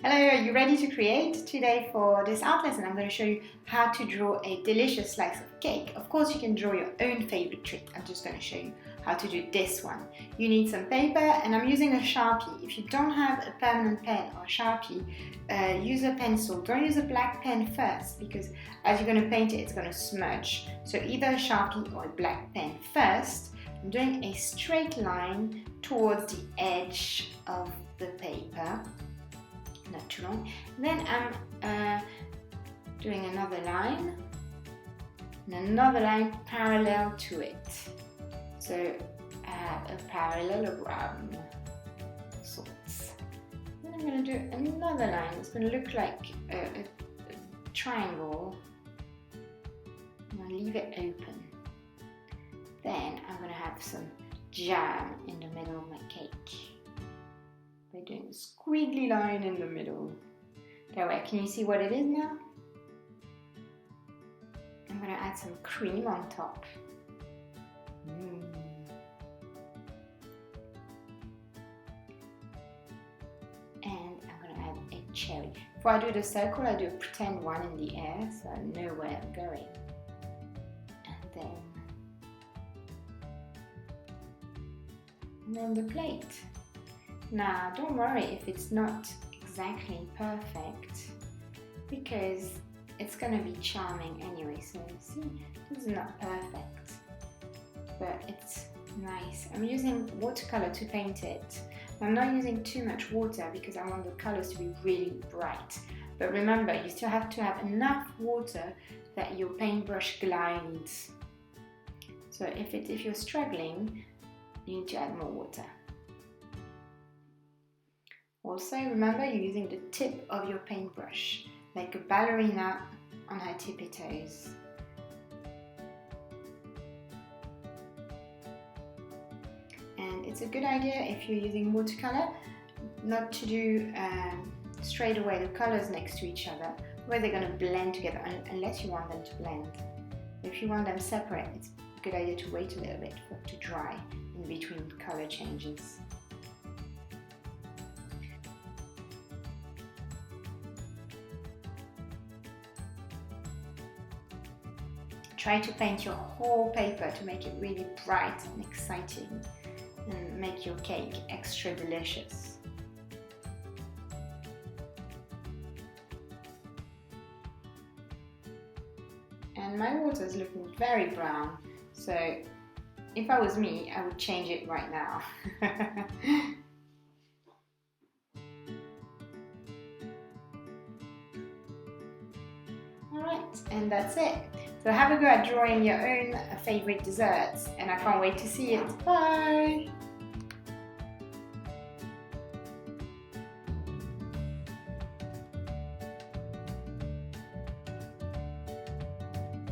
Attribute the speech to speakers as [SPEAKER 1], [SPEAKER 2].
[SPEAKER 1] Hello, are you ready to create? Today for this art lesson I'm going to show you how to draw a delicious slice of cake. Of course you can draw your own favorite treat. I'm just going to show you how to do this one. You need some paper and I'm using a Sharpie. If you don't have a permanent pen or Sharpie, use a pencil. Don't use a black pen first because as you're going to paint it, it's going to smudge. So either a Sharpie or a black pen first. I'm doing a straight line towards the edge of the paper. Not too long. Then I'm doing another line and another line parallel to it. So I have a parallelogram of sorts. Then I'm going to do another line. It's going to look like a triangle. I'm going to leave it open. Then I'm going to have some jam in the middle of my cake. By doing a squiggly line in the middle. That way, can you see what it is now? I'm going to add some cream on top. And I'm going to add a cherry. Before I do the circle, I do a pretend one in the air so I know where I'm going. And then the plate. Now, don't worry if it's not exactly perfect because it's going to be charming anyway. So see, this is not perfect, but it's nice. I'm using watercolor to paint it. I'm not using too much water because I want the colors to be really bright. But remember, you still have to have enough water that your paintbrush glides. So if you're struggling, you need to add more water. Also, remember you're using the tip of your paintbrush, like a ballerina on her tippy toes. And it's a good idea if you're using watercolor not to do straight away the colors next to each other, where they're going to blend together unless you want them to blend. If you want them separate, it's a good idea to wait a little bit for it to dry in between color changes. Try to paint your whole paper to make it really bright and exciting and make your cake extra delicious. And my water is looking very brown, so if I was me, I would change it right now. Alright, and that's it. So have a go at drawing your own favorite desserts, and I can't wait to see it. Bye!